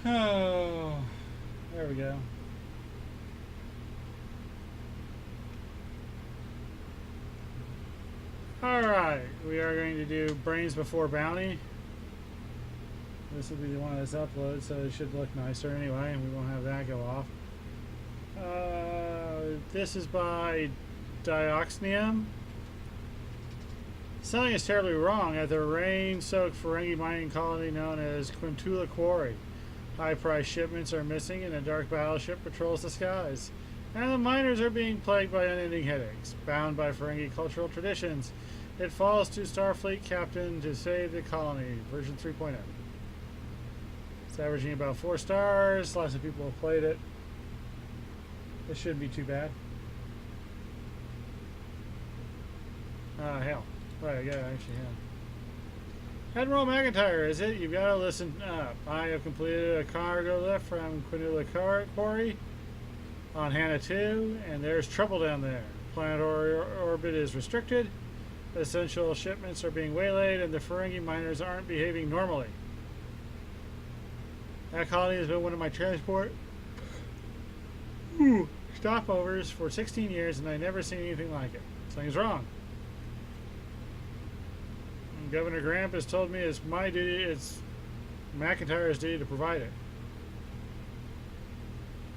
Oh, there we go. Alright, we are going to do Brains Before Bounty. This will be the one that's uploaded, so it should look nicer anyway, and we won't have that go off. This is by Dioxnium. Something is terribly wrong at the rain-soaked Ferengi mining colony known as Quintula Quarry. High-priced shipments are missing, and a dark battleship patrols the skies. And the miners are being plagued by unending headaches. Bound by Ferengi cultural traditions, it falls to Starfleet Captain to save the colony. Version 3.0. It's averaging about 4 stars. Lots of people have played it. This shouldn't be too bad. Hell. Right, yeah, actually, yeah. Admiral McIntyre, is it? You've got to listen up. I have completed a cargo lift from Quintula Quarry on Hannah 2, and there's trouble down there. Planet orbit is restricted. Essential shipments are being waylaid, and the Ferengi miners aren't behaving normally. That colony has been one of my transport stopovers for 16 years, and I never seen anything like it. Something's wrong. And Governor Gramp has told me it's my duty, it's McIntyre's duty to provide it.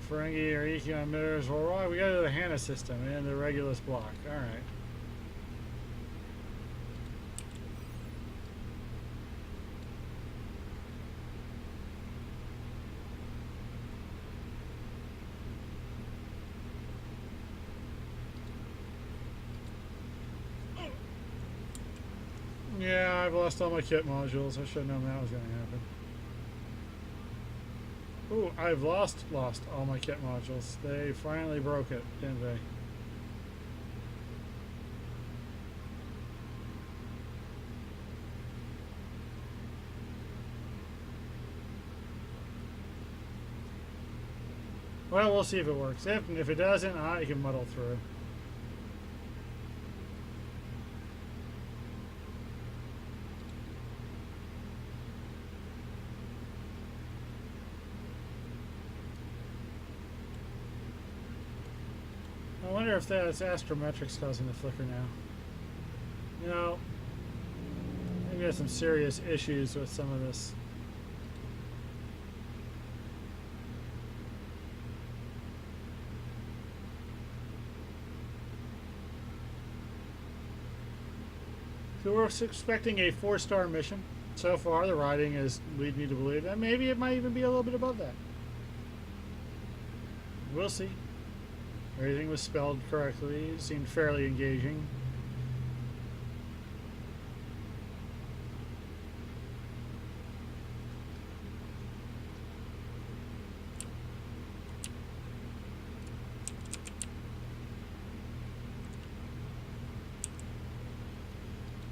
Ferengi or Econ emitters, well, we got to do the Hannah system and the Regulus block. Alright. Yeah, I've lost all my kit modules. I should have known that was going to happen. Ooh, I've lost all my kit modules. They finally broke it, didn't they? Well, we'll see if it works. If it doesn't, I can muddle through. I wonder if that's astrometrics causing the flicker now. You know, maybe there's some serious issues with some of this. So we're expecting a 4-star mission. So far, the writing is leading me to believe that maybe it might even be a little bit above that. We'll see. Everything was spelled correctly. It seemed fairly engaging.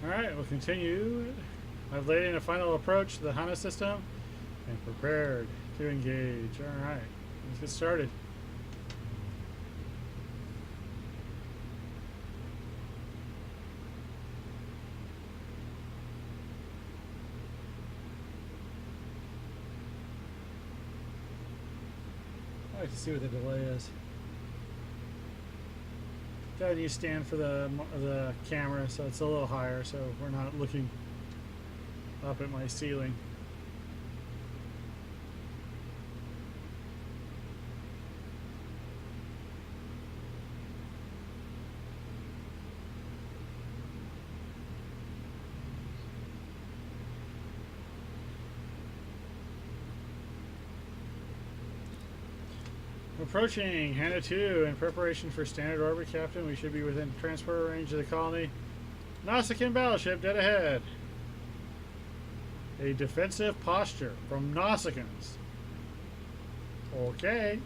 Alright, we'll continue. I've laid in a final approach to the Hana system and prepared to engage. Alright, let's get started. I like to see what the delay is. Got a new stand for the camera, so it's a little higher, so we're not looking up at my ceiling. Approaching Hannah 2 in preparation for standard orbit, Captain. We should be within transport range of the colony. Nausicaan battleship dead ahead. A defensive posture from Nausicans. Okay.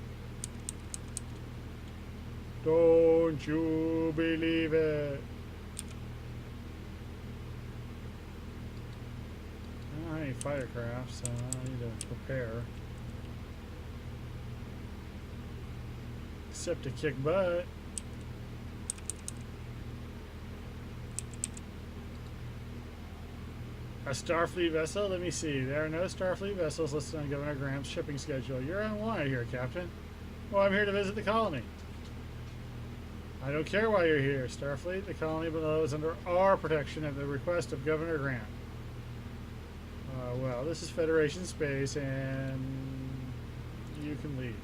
Don't you believe it? I don't have any fighter craft, so I need to prepare. Except to kick butt. A Starfleet vessel? Let me see. There are no Starfleet vessels listed on Governor Graham's shipping schedule. You're on why here, Captain? Well, I'm here to visit the colony. I don't care why you're here. Starfleet, the colony below is under our protection at the request of Governor Graham. Well, this is Federation space, and you can leave.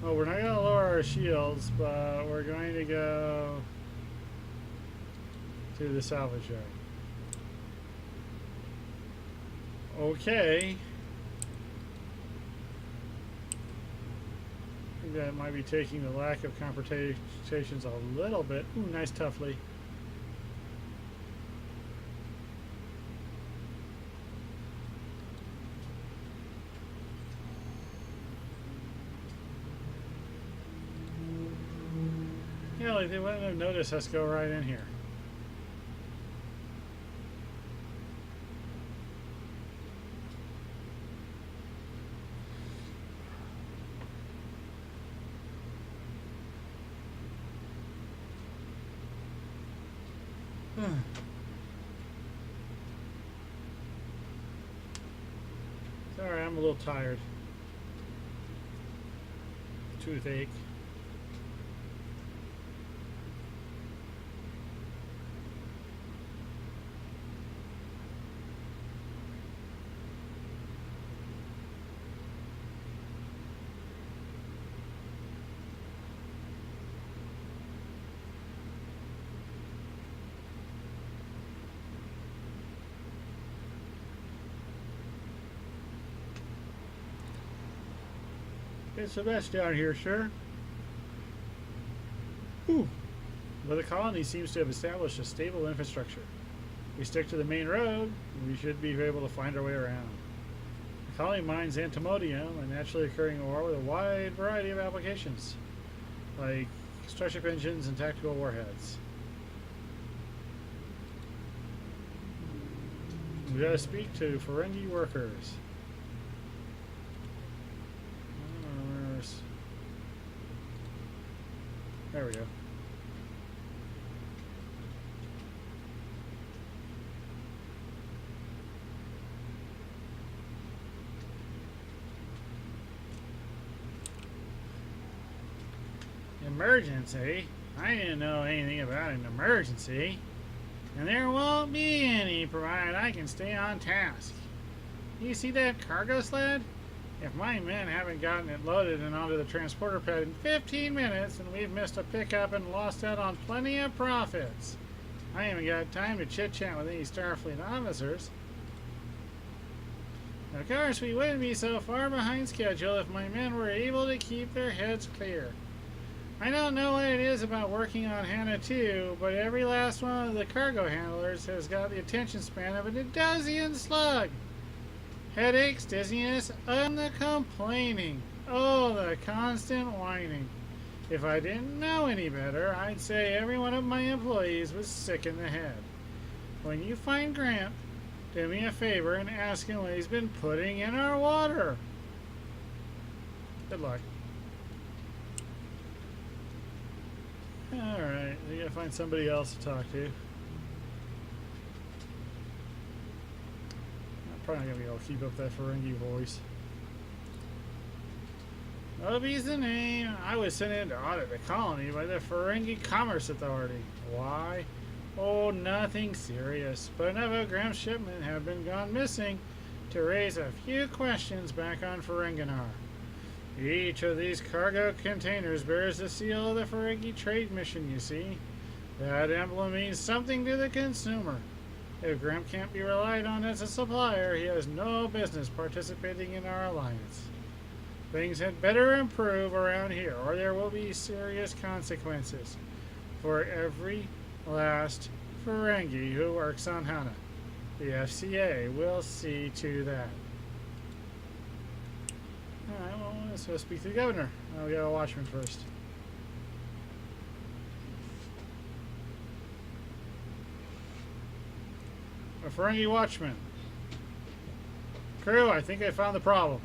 Oh, we're not going to lower our shields, but we're going to go to the salvage yard. Okay. I think that might be taking the lack of confrontations a little bit. Ooh, nice toughly. Yeah, like they wouldn't have noticed us go right in here. Sorry, I'm a little tired. Toothache. It's the best down here, sure. Whew. But the colony seems to have established a stable infrastructure. We stick to the main road, we should be able to find our way around. The colony mines antimonium, a naturally occurring ore with a wide variety of applications, like starship engines and tactical warheads. We gotta speak to Ferengi workers. There we go. Emergency? I didn't know anything about an emergency. And there won't be any, provided I can stay on task. You see that cargo sled? If my men haven't gotten it loaded and onto the transporter pad in 15 minutes, and we've missed a pickup and lost out on plenty of profits. I haven't got time to chit-chat with any Starfleet officers. Of course, we wouldn't be so far behind schedule if my men were able to keep their heads clear. I don't know what it is about working on Hannah 2, but every last one of the cargo handlers has got the attention span of an Edosian slug. Headaches, dizziness, and the complaining. Oh, the constant whining. If I didn't know any better, I'd say every one of my employees was sick in the head. When you find Grant, do me a favor and ask him what he's been putting in our water. Good luck. Alright, we gotta find somebody else to talk to. Probably not gonna be able to keep up that Ferengi voice. Obi's the name. I was sent in to audit the colony by the Ferengi Commerce Authority. Why? Oh, nothing serious. But enough of Graham's shipment have been gone missing to raise a few questions back on Ferenginar. Each of these cargo containers bears the seal of the Ferengi Trade Mission, you see. That emblem means something to the consumer. If Graham can't be relied on as a supplier, he has no business participating in our alliance. Things had better improve around here, or there will be serious consequences for every last Ferengi who works on Hana. The FCA will see to that. Alright, well, let's go speak to the governor. I'll get a watchman first. A Ferengi watchman. Crew, I think I found the problem.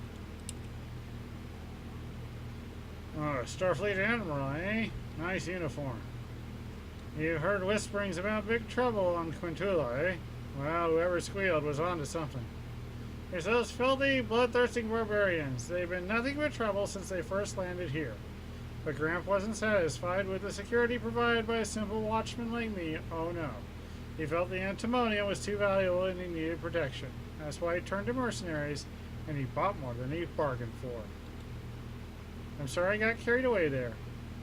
Oh, Starfleet Admiral, eh? Nice uniform. You heard whisperings about big trouble on Quintula, eh? Well, whoever squealed was onto something. It's those filthy, bloodthirsty barbarians. They've been nothing but trouble since they first landed here. But Gramp wasn't satisfied with the security provided by a simple watchman like me. Oh no. He felt the antimonium was too valuable and he needed protection. That's why he turned to mercenaries, and he bought more than he bargained for. I'm sorry I got carried away there.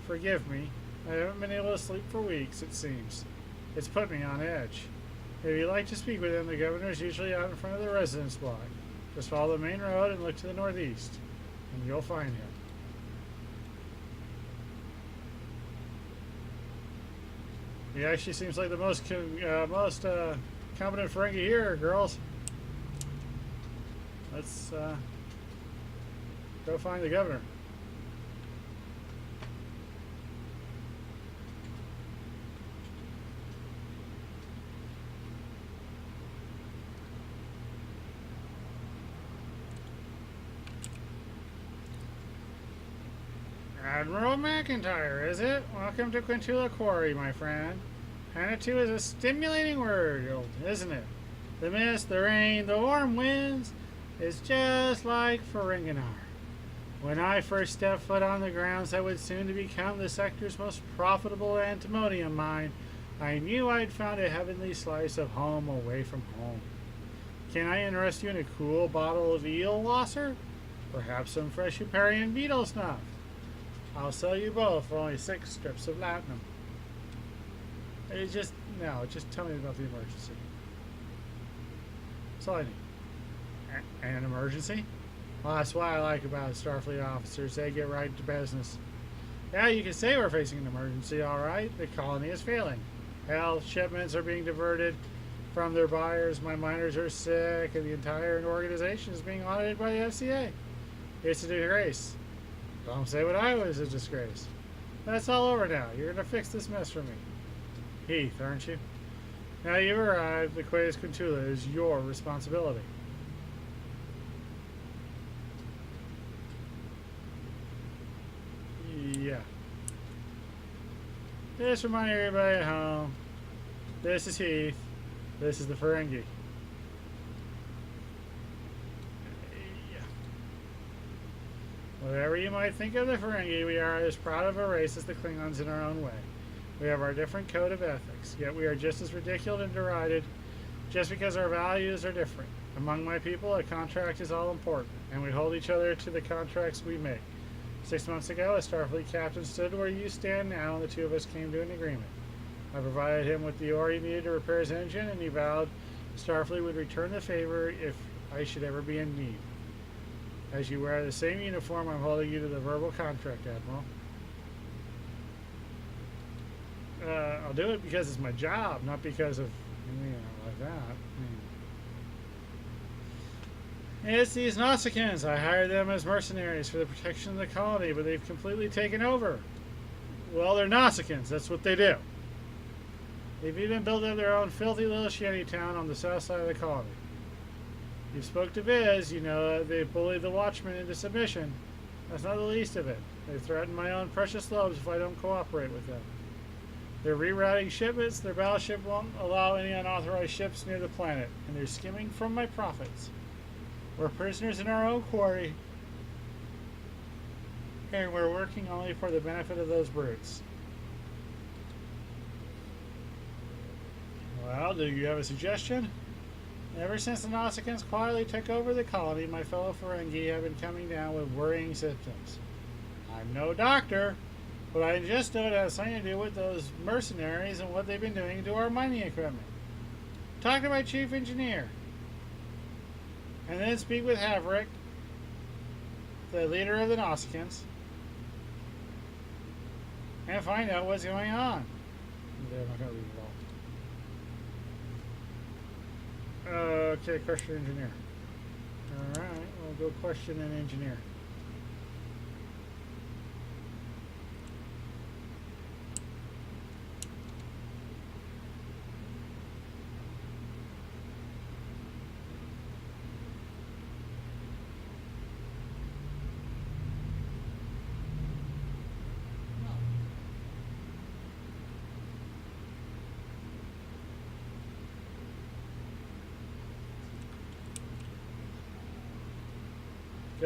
Forgive me. I haven't been able to sleep for weeks, it seems. It's put me on edge. If you'd like to speak with him, the governor's usually out in front of the residence block. Just follow the main road and look to the northeast, and you'll find him. He actually seems like the most competent Ferengi here, girls. Let's go find the governor. Admiral McIntyre, is it? Welcome to Quintula Quarry, my friend. Hanitu is a stimulating word, isn't it? The mist, the rain, the warm winds is just like Ferenginar. When I first stepped foot on the grounds that would soon to become the sector's most profitable antimonium mine, I knew I'd found a heavenly slice of home away from home. Can I interest you in a cool bottle of eel wasser? Perhaps some fresh Uparian beetle snuff? I'll sell you both for only 6 strips of latinum. Just tell me about the emergency. That's all I need. An emergency? Well, that's what I like about Starfleet officers. They get right to business. Yeah, you can say we're facing an emergency, all right. The colony is failing. Hell, shipments are being diverted from their buyers. My miners are sick, and the entire organization is being audited by the FCA. It's a disgrace. Don't say what I was a disgrace. That's all over now. You're going to fix this mess for me. Heath, aren't you? Now you've arrived, the Quays Quintula is your responsibility. Yeah. Just remind everybody at home. This is Heath. This is the Ferengi. Whatever you might think of the Ferengi, we are as proud of a race as the Klingons in our own way. We have our different code of ethics, yet we are just as ridiculed and derided just because our values are different. Among my people, a contract is all important, and we hold each other to the contracts we make. 6 months ago, a Starfleet captain stood where you stand now, and the two of us came to an agreement. I provided him with the ore he needed to repair his engine, and he vowed Starfleet would return the favor if I should ever be in need. As you wear the same uniform, I'm holding you to the verbal contract, Admiral. I'll do it because it's my job, not because of, like that. It's these Nausicaans. I hired them as mercenaries for the protection of the colony, but they've completely taken over. Well, they're Nausicaans. That's what they do. They've even built up their own filthy little shanty town on the south side of the colony. You spoke to Viz, they bullied the Watchmen into submission. That's not the least of it. They threaten my own precious loaves if I don't cooperate with them. They're rerouting shipments. Their battleship won't allow any unauthorized ships near the planet, and they're skimming from my profits. We're prisoners in our own quarry, and we're working only for the benefit of those brutes. Well, do you have a suggestion? Ever since the Nausicaans quietly took over the colony, my fellow Ferengi have been coming down with worrying symptoms. I'm no doctor, but I just know it has something to do with those mercenaries and what they've been doing to our mining equipment. Talk to my chief engineer. And then speak with Haverick, the leader of the Nausicaans, and find out what's going on. They're not going to leave at all. Okay, question engineer. Alright, we'll go question an engineer.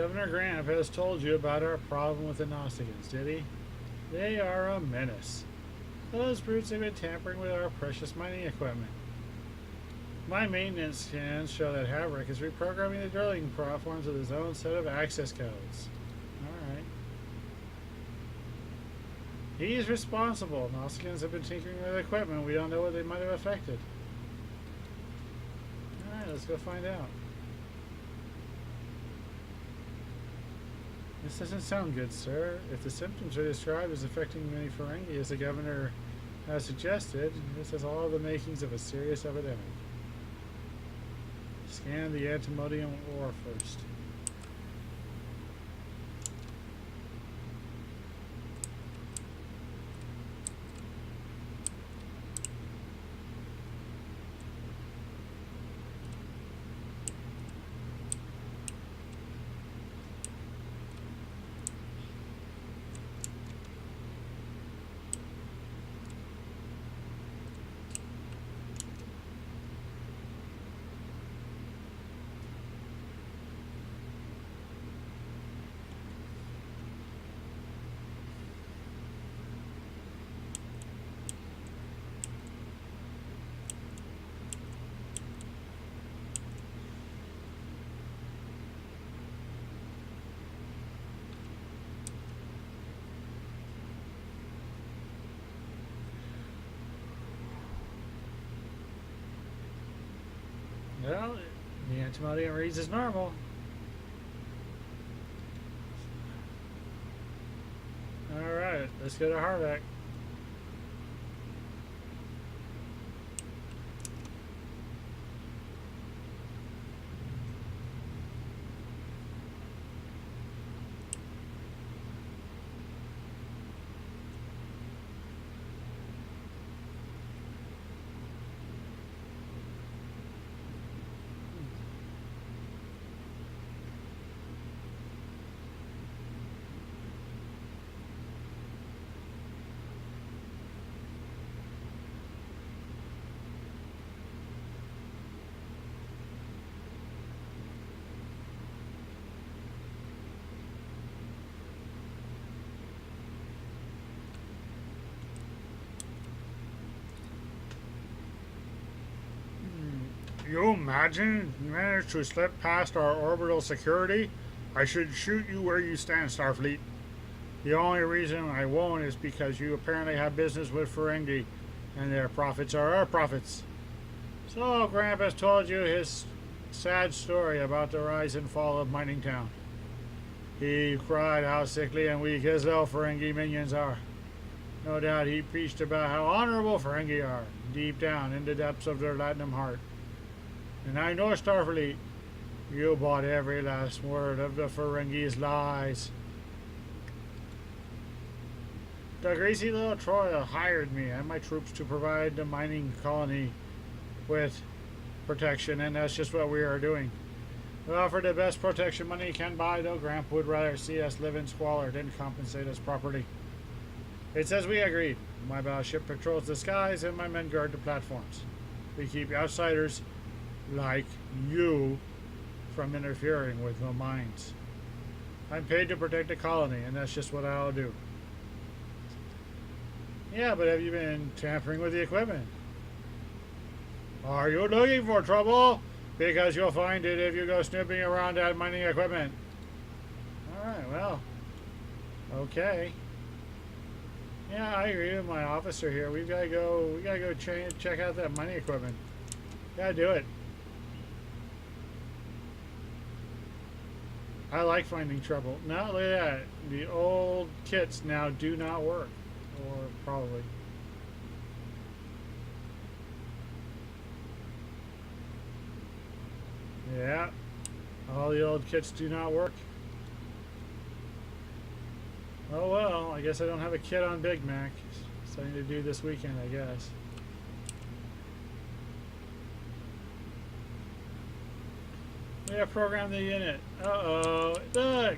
Governor Gramp has told you about our problem with the Gnosticans, did he? They are a menace. Those brutes have been tampering with our precious mining equipment. My maintenance scans show that Havrick is reprogramming the drilling platforms with his own set of access codes. Alright. He's responsible. Gnosticans have been tinkering with equipment. We don't know what they might have affected. Alright, let's go find out. This doesn't sound good, sir. If the symptoms are described as affecting many Ferengi, as the governor has suggested, this has all the makings of a serious epidemic. Scan the antimonium ore first. Well, the antimonium reads as normal. Alright, let's go to Harvac. You imagine you managed to slip past our orbital security? I should shoot you where you stand, Starfleet. The only reason I won't is because you apparently have business with Ferengi, and their profits are our profits. So Gramp has told you his sad story about the rise and fall of Mining Town. He cried how sickly and weak his little Ferengi minions are. No doubt he preached about how honorable Ferengi are, deep down in the depths of their latinum heart. And I know, Starfleet, you bought every last word of the Ferengi's lies. The greasy little Troya hired me and my troops to provide the mining colony with protection, and that's just what we are doing. We offer the best protection money can buy, though Gramp would rather see us live in squalor than compensate us properly. It's as we agreed. My battleship patrols the skies and my men guard the platforms. We keep outsiders like you from interfering with the mines. I'm paid to protect the colony, and that's just what I'll do. Yeah, but have you been tampering with the equipment? Are you looking for trouble? Because you'll find it if you go snooping around that mining equipment. Alright, well. Okay. Yeah, I agree with my officer here. We gotta go check out that mining equipment. Gotta do it. I like finding trouble. Not only that, the old kits now do not work. Or probably. Yeah. All the old kits do not work. Oh well, I guess I don't have a kit on Big Mac. Something to do this weekend, I guess. We have programmed the unit. Uh-oh. Look!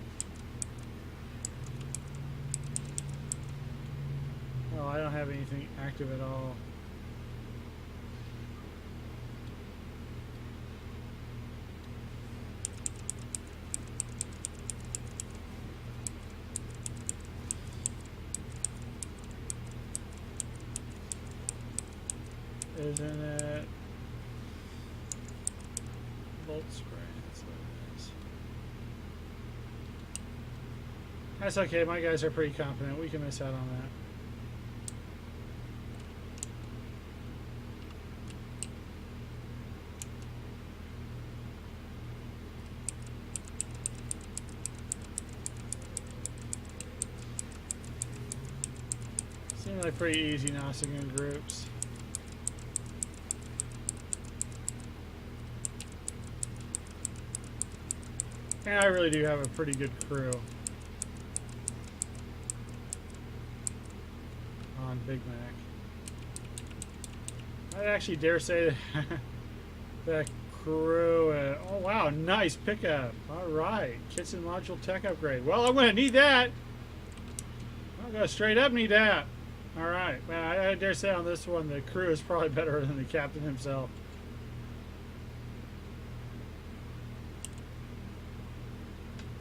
Oh, I don't have anything active at all. Isn't it? Bolt spray. That's what it is. That's okay. My guys are pretty confident. We can miss out on that. Seem like pretty easy Nausicaan groups. And I really do have a pretty good crew on Big Mac. I'd actually dare say that that crew. Oh wow, nice pickup. All right, kitchen module tech upgrade. Well, I'm going to need that. I'm going to straight up need that. All right, man. I dare say on this one the crew is probably better than the captain himself.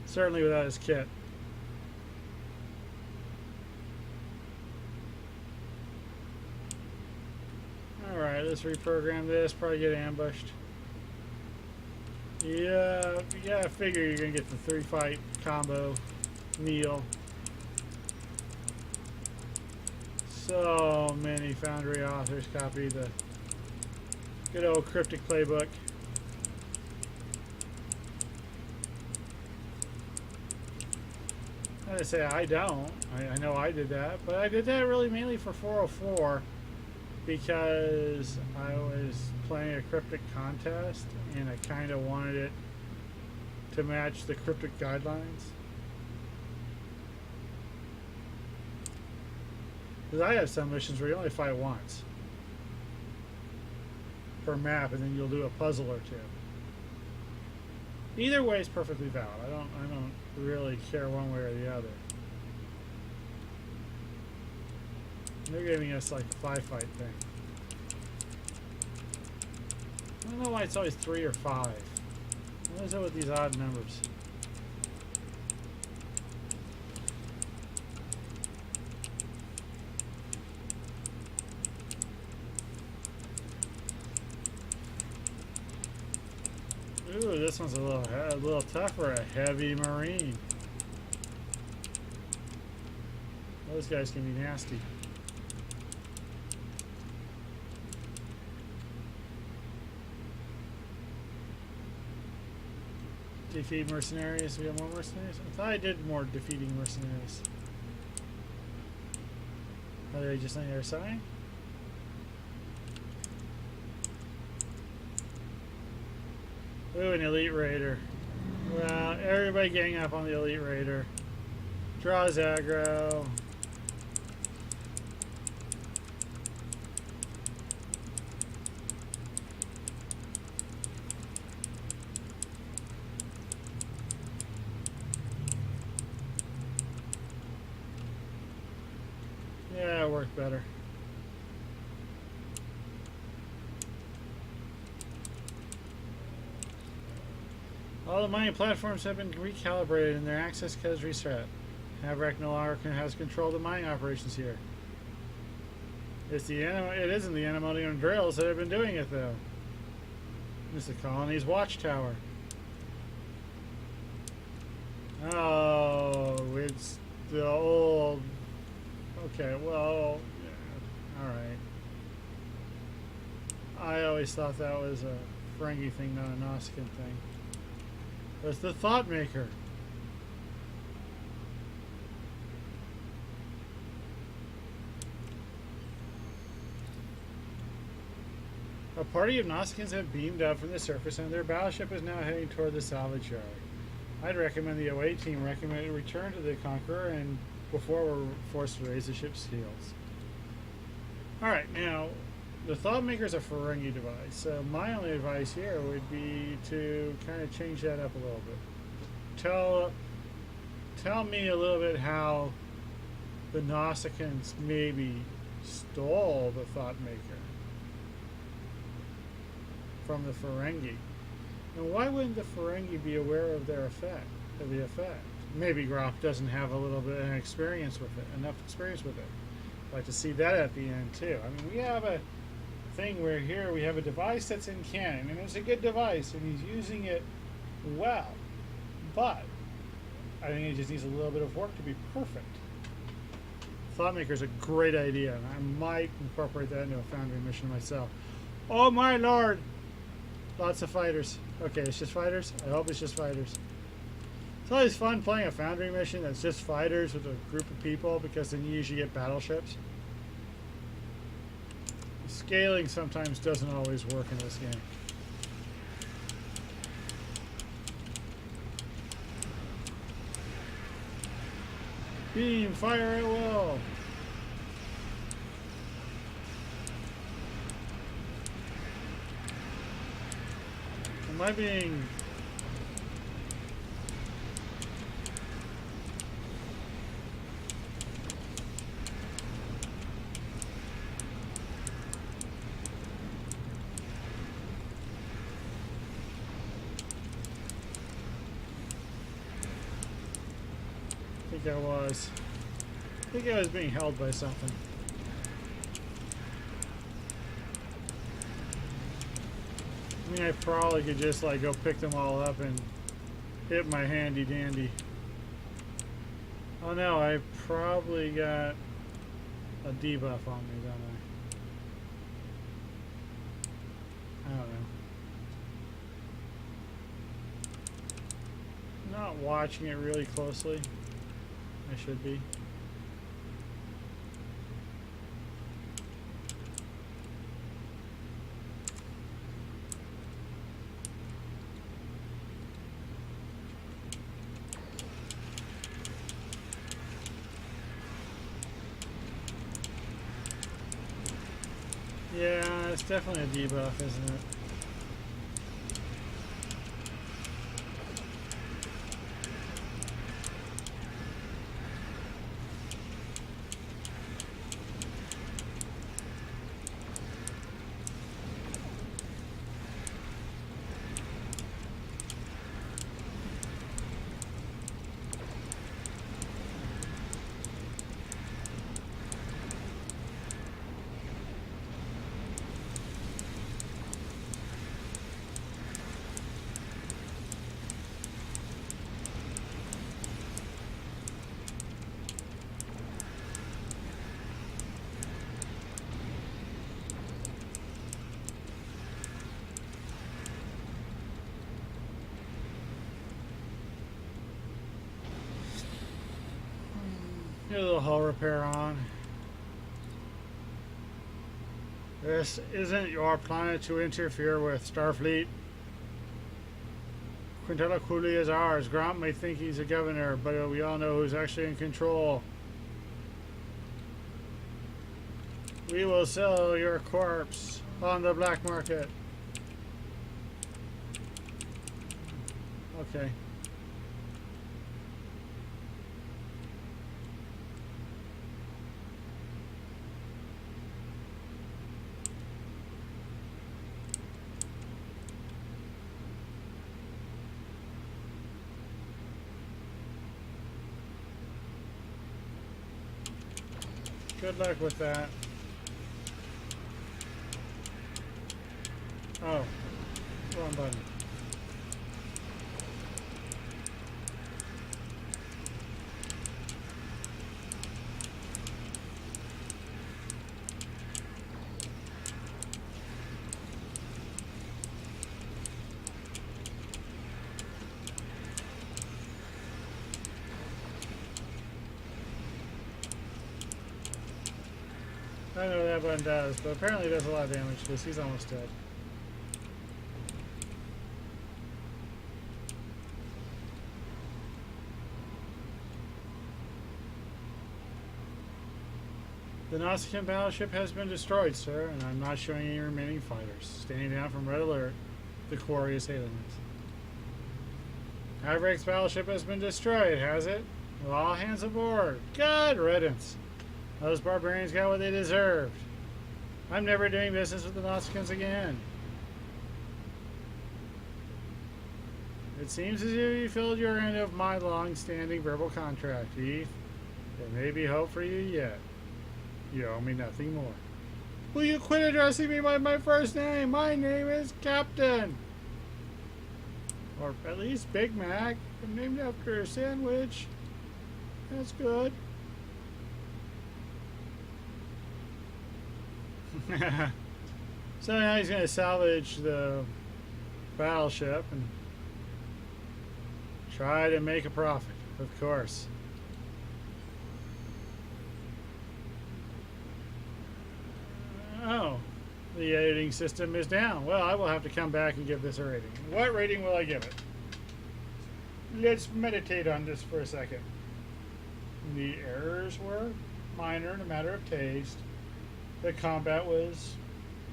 Certainly without his kit. Alright, let's reprogram this. Probably get ambushed. Yeah, I figure you're going to get the 3-fight combo meal. So many Foundry authors copy the good old cryptic playbook. I say I don't. I know I did that, but I did that really mainly for 404 because I was playing a cryptic contest and I kind of wanted it to match the cryptic guidelines. Because I have some missions where you only fight once per map, and then you'll do a puzzle or two. Either way is perfectly valid. I don't really care one way or the other. They're giving us like a 5-fight thing. I don't know why it's always 3 or 5. What is it with these odd numbers? Ooh, this one's a little tougher. A heavy marine. Those guys can be nasty. Defeat mercenaries. We have more mercenaries? I thought I did more defeating mercenaries. Are they just on the other side? Ooh, an elite raider. Well, everybody gang up on the elite raider. Draws aggro. Yeah, it worked better. All the mining platforms have been recalibrated and their access codes reset. Havrak no longer has control of the mining operations here. It isn't the Animodium drills that have been doing it, though. It's the colony's watchtower. Oh, it's the old... Okay, well, yeah, alright. I always thought that was a Ferengi thing, not a Nausicaan thing. That's the Thought Maker. A party of Nausicaans have beamed up from the surface and their battleship is now heading toward the salvage yard. I'd recommend the OA team return to the Conqueror and before we're forced to raise the ship's heels. Alright, now, the Thought Maker is a Ferengi device, so my only advice here would be to kind of change that up a little bit. Tell me a little bit how the Nausicans maybe stole the Thought Maker from the Ferengi. And why wouldn't the Ferengi be aware of the effect? Maybe Groff doesn't have a little bit of experience with it, enough experience with it. I'd like to see that at the end too. I mean, we have a thing where here we have a device that's in canon, and it's a good device, and he's using it well. But I think it just needs a little bit of work to be perfect. Thoughtmaker's a great idea, and I might incorporate that into a Foundry mission myself. Oh my lord! Lots of fighters. Okay, it's just fighters? I hope it's just fighters. It's always fun playing a Foundry mission that's just fighters with a group of people, because then you usually get battleships. Scaling sometimes doesn't always work in this game. Beam, fire at will! Am I being... I think I was being held by something. I mean, I probably could just like go pick them all up and hit my handy dandy. Oh no, I probably got a debuff on me, don't I? I don't know. Not watching it really closely. I should be. Yeah, it's definitely a debuff, isn't it? Get a little hull repair on. This isn't your planet to interfere with, Starfleet. Quintella Cooley is ours. Grant may think he's a governor, but we all know who's actually in control. We will sell your corpse on the black market. Okay. Good luck with that. Oh, wrong button. I know what that button does, but apparently it does a lot of damage because he's almost dead. The Dioxnium battleship has been destroyed, sir, and I'm not showing any remaining fighters. Standing down from red alert, the quarry is hailing us. Havrek's battleship has been destroyed, has it? Well, all hands aboard. Good riddance. Those barbarians got what they deserved. I'm never doing business with the Dioxniums again. It seems as if you filled your end of my long-standing verbal contract, Eve. There may be hope for you yet. You owe me nothing more. Will you quit addressing me by my first name? My name is Captain. Or at least Big Mac. I'm named after a sandwich. That's good. So now he's going to salvage the battleship and try to make a profit, of course. Oh, the editing system is down. Well, I will have to come back and give this a rating. What rating will I give it? Let's meditate on this for a second. The errors were minor and a matter of taste. The combat was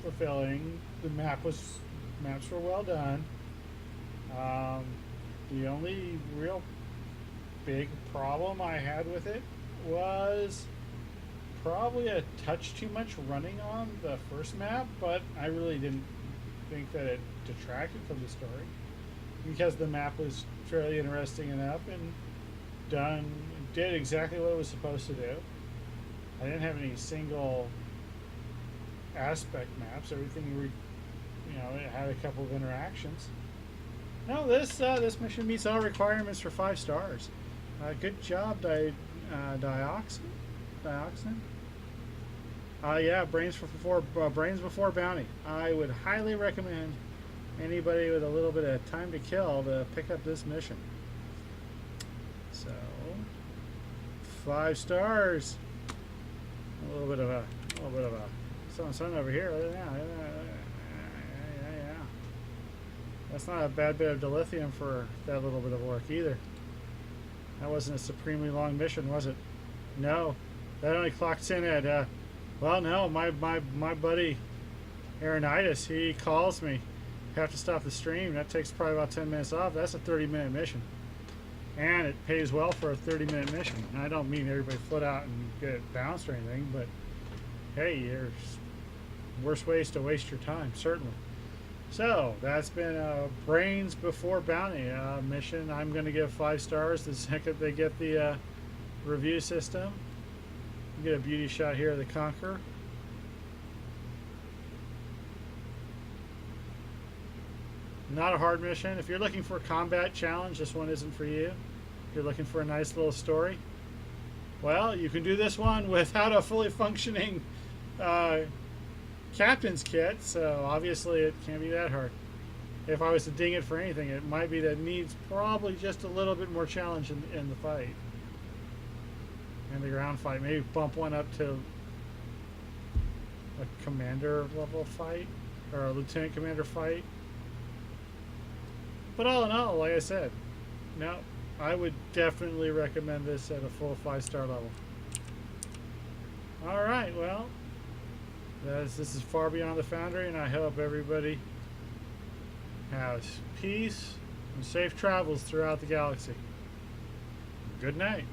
fulfilling. The maps were well done. The only real big problem I had with it was probably a touch too much running on the first map, but I really didn't think that it detracted from the story because the map was fairly interesting enough and did exactly what it was supposed to do. I didn't have any single aspect maps. Everything, it had a couple of interactions. No, this mission meets all requirements for 5 stars. Good job, Dioxnium. Yeah, brains before bounty. I would highly recommend anybody with a little bit of time to kill to pick up this mission. So, 5 stars. A little bit of a sun over here. Yeah. That's not a bad bit of dilithium for that little bit of work either. That wasn't a supremely long mission, was it? No, that only clocks in at. Well, no, my buddy Aronitis, he calls me. Have to stop the stream. That takes probably about 10 minutes off. That's a 30-minute mission, and it pays well for a 30-minute mission. And I don't mean everybody flit out and get it bounced or anything, but hey, there's worse ways to waste your time, certainly. So that's been a Brains Before Bounty mission. I'm going to give 5 stars the second they get the review system. Get a beauty shot here of the Conqueror. Not a hard mission. If you're looking for a combat challenge, this one isn't for you. If you're looking for a nice little story, well, you can do this one without a fully functioning captain's kit, so obviously it can't be that hard. If I was to ding it for anything, it might be that it needs probably just a little bit more challenge in the fight. In the ground fight. Maybe bump one up to a commander level fight, or a lieutenant commander fight. But all in all, like I said, no, I would definitely recommend this at a full 5-star level. Alright, well, this is Far Beyond the Foundry, and I hope everybody has peace and safe travels throughout the galaxy. Good night.